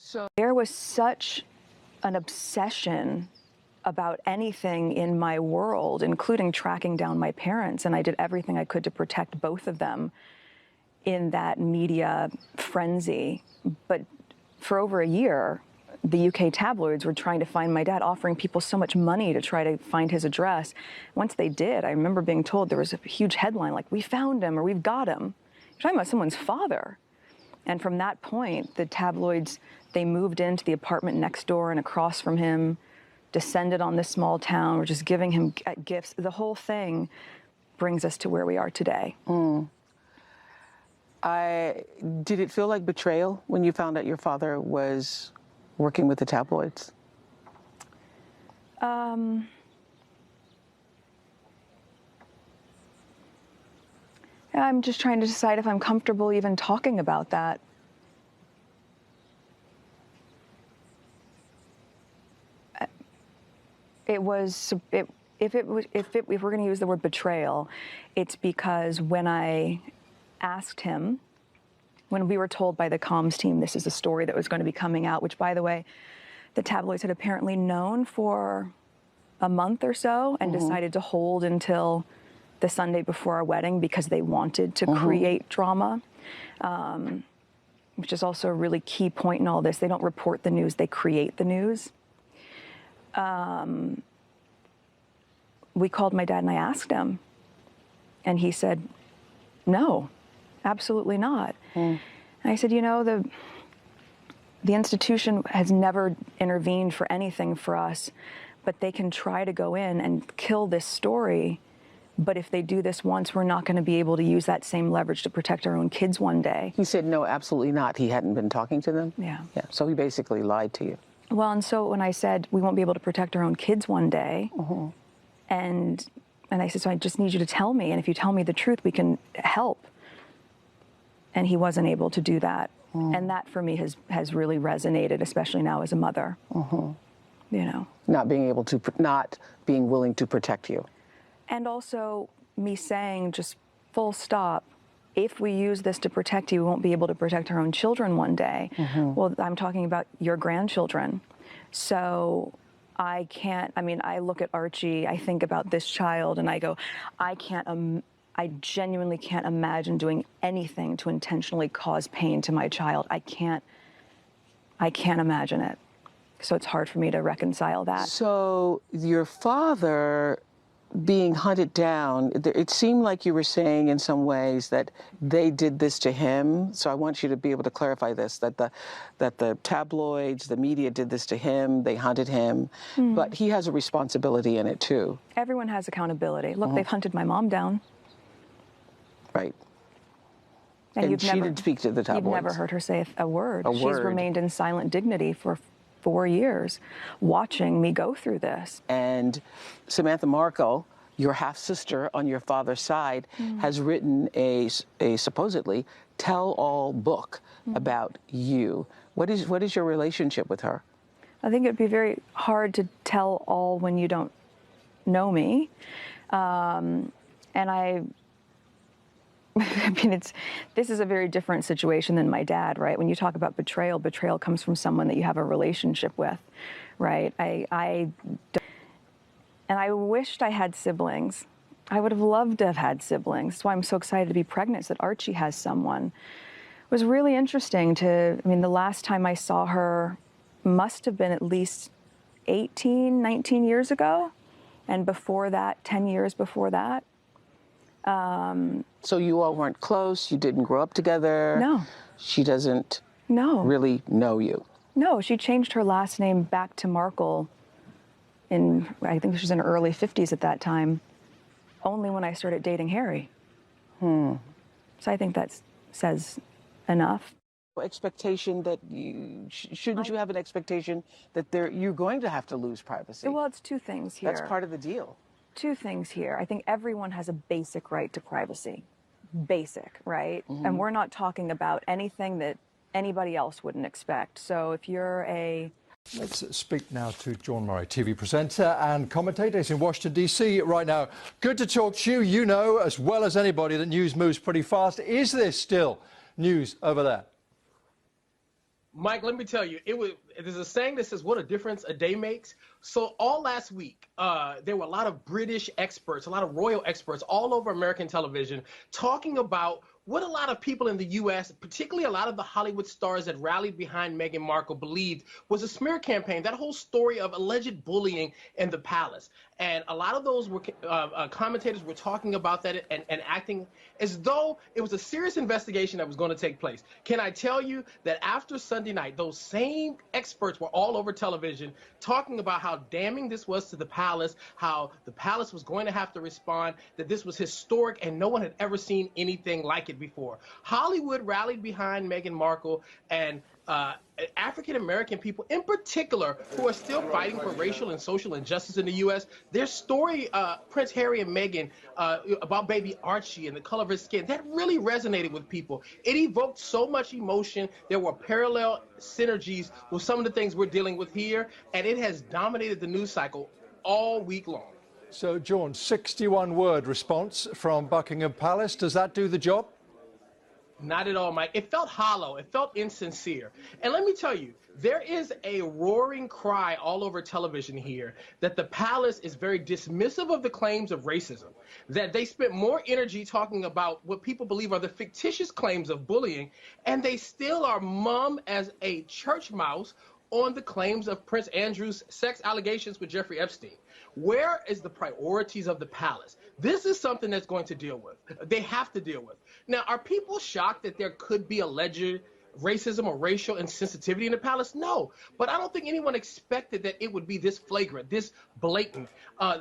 So there was such an obsession about anything in my world, including tracking down my parents, and I did everything I could to protect both of them in that media frenzy. But for over a year, the UK tabloids were trying to find my dad, offering people so much money to try to find his address. Once they did, I remember being told there was a huge headline like, "We found him," or "We've got him." You're talking about someone's father. And from that point, the tabloids, they moved into the apartment next door and across from him, descended on this small town, were just giving him gifts. The whole thing brings us to where we are today. Did it feel like betrayal when you found out your father was working with the tabloids? I'm just trying to decide if I'm comfortable even talking about that. If we're going to use the word betrayal, it's because when I asked him, when we were told by the comms team this is a story that was going to be coming out, which, by the way, the tabloids had apparently known for a month or so and decided to hold until the Sunday before our wedding because they wanted to create drama, which is also a really key point in all this. They don't report the news, they create the news. We called my dad and I asked him, and he said, "No, absolutely not." And I said, "You know, the institution has never intervened for anything for us, but they can try to go in and kill this story. But if they do this once, we're not going to be able to use that same leverage to protect our own kids one day." He said, no, absolutely not. He hadn't been talking to them? Yeah. Yeah. So he basically lied to you. Well, and so when I said we won't be able to protect our own kids one day, and I said, so I just need you to tell me, and if you tell me the truth, we can help. And he wasn't able to do that. And that for me has really resonated, especially now as a mother. You know. Not being willing to protect you. And also me saying just full stop, if we use this to protect you, we won't be able to protect our own children one day. Well, I'm talking about your grandchildren. So I can't, I mean, I look at Archie, I think about this child, and I go, I genuinely can't imagine doing anything to intentionally cause pain to my child. I can't imagine it. So it's hard for me to reconcile that. So your father being hunted down, it seemed like you were saying in some ways that they did this to him. So I want you to be able to clarify this, that the tabloids, the media did this to him, they hunted him, but he has a responsibility in it too. Everyone has accountability. Look, they've hunted my mom down. Right. And she didn't speak to the tabloids. You've never heard her say a word. A She's word. remained in silent dignity for 4 years, watching me go through this. And Samantha Markle, your half-sister on your father's side, has written a supposedly tell-all book about you. What is your relationship with her? I think it'd be very hard to tell all when you don't know me. And I mean, this is a very different situation than my dad, right? When you talk about betrayal, betrayal comes from someone that you have a relationship with, right? And I wished I had siblings. I would have loved to have had siblings. That's why I'm so excited to be pregnant, so that Archie has someone. It was really interesting I mean, the last time I saw her must have been at least 18, 19 years ago. And before that, 10 years before that. So you all weren't close, you didn't grow up together? No. She doesn't really know you? No, she changed her last name back to Markle I think she was in her early 50s at that time, only when I started dating Harry. So I think that says enough. Expectation that shouldn't you have an expectation that you're going to have to lose privacy? Well, it's two things here. That's part of the deal. Two things here. I think everyone has a basic right to privacy. Basic, right? And we're not talking about anything that anybody else wouldn't expect. So if you're Let's speak now to John Murray, TV presenter and commentator. He's in Washington, D.C. right now. Good to talk to you. You know as well as anybody that news moves pretty fast. Is this still news over there? Mike, let me tell you, there's a saying that says what a difference a day makes. So all last week, there were a lot of British experts, a lot of royal experts all over American television talking about what a lot of people in the U.S., particularly a lot of the Hollywood stars that rallied behind Meghan Markle, believed was a smear campaign, that whole story of alleged bullying in the palace. And a lot of those commentators were talking about that and acting as though it was a serious investigation that was going to take place. Can I tell you that after Sunday night, those same experts were all over television talking about how damning this was to the palace, how the palace was going to have to respond, that this was historic and no one had ever seen anything like it before. Hollywood rallied behind Meghan Markle, and African-American people in particular who are still fighting for racial and social injustice in the U.S. Their story, Prince Harry and Meghan, about baby Archie and the color of his skin, that really resonated with people. It evoked so much emotion. There were parallel synergies with some of the things we're dealing with here, and it has dominated the news cycle all week long. So, John, 61-word response from Buckingham Palace. Does that do the job? Not at all, Mike. It felt hollow. It felt insincere. And let me tell you, there is a roaring cry all over television here that the palace is very dismissive of the claims of racism, that they spent more energy talking about what people believe are the fictitious claims of bullying, and they still are mum as a church mouse on the claims of Prince Andrew's sex allegations with Jeffrey Epstein. Where is the priorities of the palace? This is something that's going to deal with. They have to deal with. Now, are people shocked that there could be alleged racism or racial insensitivity in the palace? No, but I don't think anyone expected that it would be this flagrant, this blatant.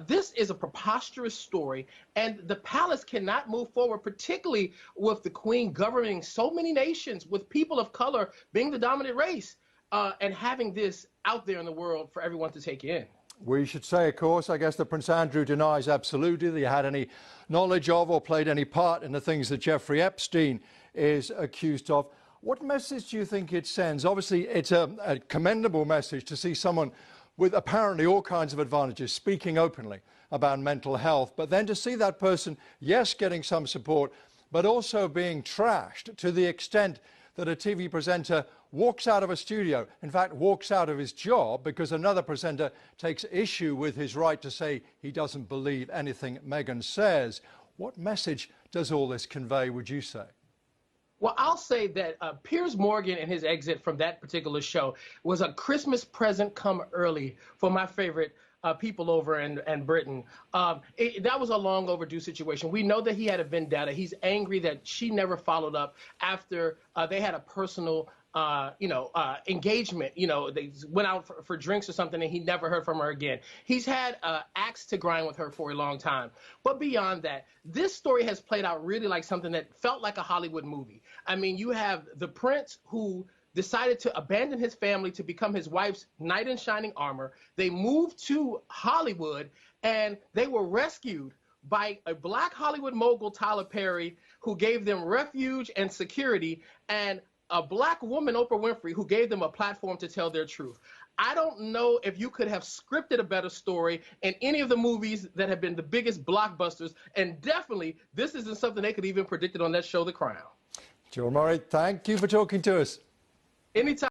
This is a preposterous story, and the palace cannot move forward, particularly with the Queen governing so many nations, with people of color being the dominant race, and having this out there in the world for everyone to take in. We should say, of course, I guess that Prince Andrew denies absolutely that he had any knowledge of or played any part in the things that Jeffrey Epstein is accused of. What message do you think it sends? Obviously, it's a commendable message to see someone with apparently all kinds of advantages speaking openly about mental health, but then to see that person, yes, getting some support, but also being trashed to the extent that a TV presenter walks out of a studio, in fact, walks out of his job because another presenter takes issue with his right to say he doesn't believe anything Meghan says. What message does all this convey, would you say? Well, I'll say that Piers Morgan and his exit from that particular show was a Christmas present come early for my favorite people over in Britain. That was a long overdue situation. We know that he had a vendetta. He's angry that she never followed up after they had a personal engagement. They went out for drinks or something, and he never heard from her again. He's had axe to grind with her for a long time. But beyond that, this story has played out really like something that felt like a Hollywood movie. I mean, you have the prince who decided to abandon his family to become his wife's knight in shining armor. They moved to Hollywood, and they were rescued by a black Hollywood mogul, Tyler Perry, who gave them refuge and security, and a black woman, Oprah Winfrey, who gave them a platform to tell their truth. I don't know if you could have scripted a better story in any of the movies that have been the biggest blockbusters, and definitely this isn't something they could even predicted on that show, The Crown. Joel Murray, thank you for talking to us. Anytime.